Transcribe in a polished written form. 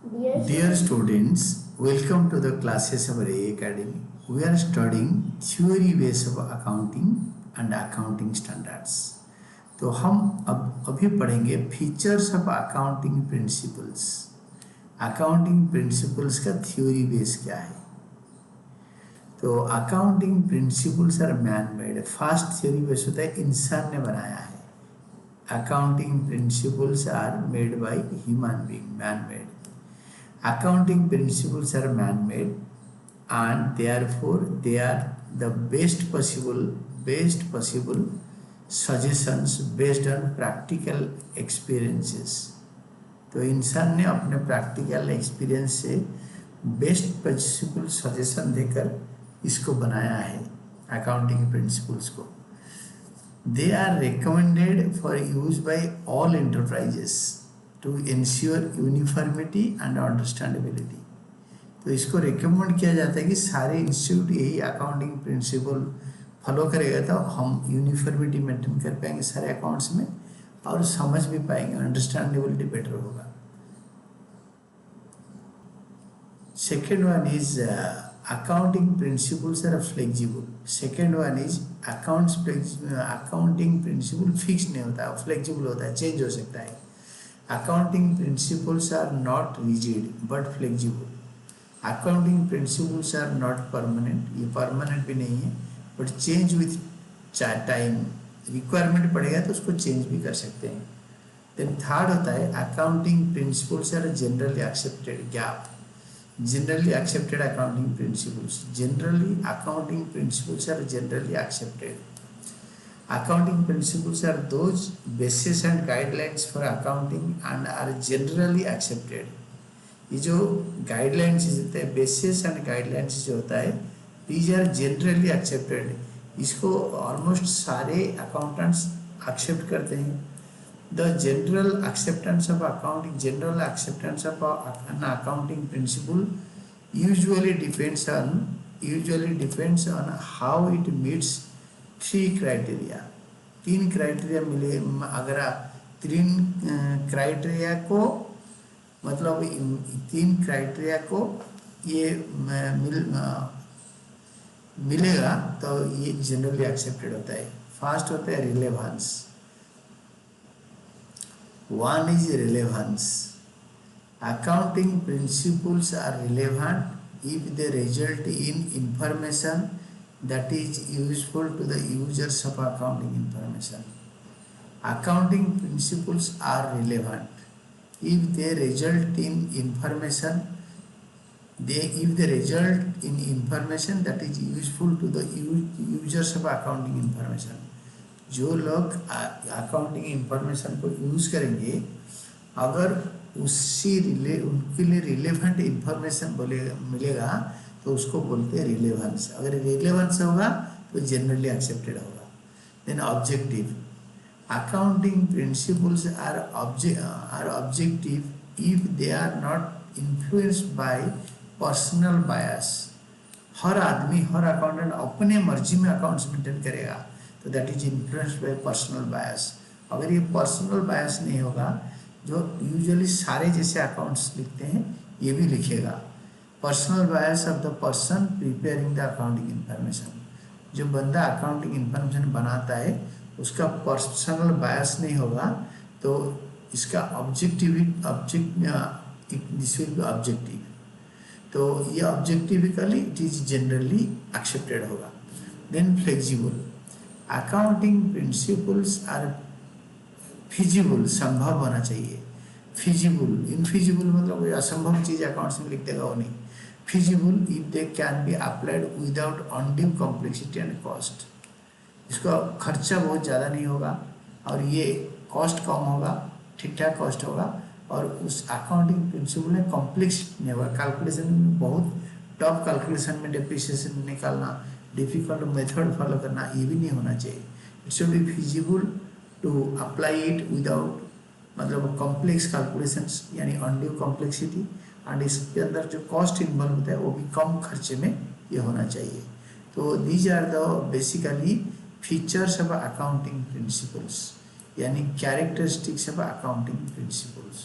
Dear students, welcome to the classes of Ray Academy. We are studying theory base of accounting and accounting standards. तो हम अब अभी पढ़ेंगे features of accounting principles. Accounting principles का theory base क्या है? तो accounting principles are man made. First theory base होता है इंसान ने बनाया है. Accounting principles are made by human being, man made. Accounting principles are man-made and therefore they are the best possible suggestions based on practical experiences. तो इंसान ने अपने प्रैक्टिकल एक्सपीरियंस से बेस्ट पॉसिबल सजेशन देकर इसको बनाया है अकाउंटिंग प्रिंसिपल्स को. They are recommended for use by all enterprises to ensure uniformity and understandability. तो इसको रिकमेंड किया जाता है कि सारे इंस्टीट्यूट यही अकाउंटिंग प्रिंसिपल फॉलो करेगा तो हम यूनिफॉर्मिटी मेंटेन कर पाएंगे सारे अकाउंट्स में और समझ भी पाएंगे, अंडरस्टैंडेबिलिटी बेटर होगा. Second one is accounting principles are flexible. Second one is accounting principle fix नहीं होता है, फ्लेक्सिबल होता है, चेंज हो सकता है. Accounting principles are not rigid but flexible. Accounting principles are not permanent. ये permanent भी नहीं है, but change with time. Requirement पड़ेगा तो उसको change भी कर सकते हैं. Then third होता है accounting principles are generally accepted. Gap. Generally accepted accounting principles. Generally accounting principles are generally accepted. Accounting principles are those bases and guidelines for accounting and are generally accepted. ये जो guidelines होते हैं, bases and guidelines जो होता है, these are generally accepted. इसको almost सारे accountants accept करते हैं. The general acceptance of an accounting principle usually depends on how it meets three criteria. तीन क्राइटेरिया मिले. अगर तीन क्राइटेरिया को मतलब तीन क्राइटेरिया को ये मिलेगा तो ये जनरली एक्सेप्टेड होता है. फर्स्ट होता है relevance. One is relevance. Accounting principles are relevant if they result in information that is useful to the users of accounting information. Accounting principles are relevant if they result in information that is useful to the users of accounting information. जो लोग accounting information को use करेंगे अगर उनके लिए relevant information मिलेगा तो उसको बोलते हैं रिलेवेंस. अगर रिलेवेंस होगा तो जनरली एक्सेप्टेड होगा. Then objective. Accounting principles are objective if they are not influenced by personal bias. हर आदमी, हर अकाउंटेंट अपने मर्जी में अकाउंट्स मेंटेन करेगा तो that is influenced by personal बायस. अगर ये पर्सनल बायस नहीं होगा, जो यूजुअली सारे जैसे अकाउंट्स लिखते हैं ये भी लिखेगा. Personal bias of the person preparing the accounting information. जो बंदा अकाउंटिंग इन्फॉर्मेशन बनाता है उसका पर्सनल बायस नहीं होगा तो इसका ऑब्जेक्टिव. तो ये objectively it is generally accepted होगा. Then flexible. Accounting principles are feasible. संभव होना चाहिए. फिजिबल. इनफिजिबल मतलब कोई असंभव चीज अकाउंट्स में लिख देगा वो नहीं. feasible if they can be applied without undue complexity and cost. इसका खर्चा बहुत ज़्यादा नहीं होगा और ये कॉस्ट कम होगा, ठीक ठाक कॉस्ट होगा और उस अकाउंटिंग प्रिंसिपल में कॉम्प्लेक्स नहीं होगा. कैलकुलेशन में बहुत टफ कैलकुलेशन में डेप्रिसिएशन निकालना, डिफिकल्ट मेथड फॉलो करना ये भी नहीं होना चाहिए. It should be feasible to apply it without मतलब कॉम्प्लेक्स कैलकुलेशंस यानी अनड्यू कॉम्प्लेक्सिटी. एंड इसके अंदर जो कॉस्ट इन्वॉल्व होता है वो भी कम खर्चे में ये होना चाहिए. तो these are the basically features of accounting principles यानी कैरेक्टरिस्टिक्स ऑफ अकाउंटिंग प्रिंसिपल्स.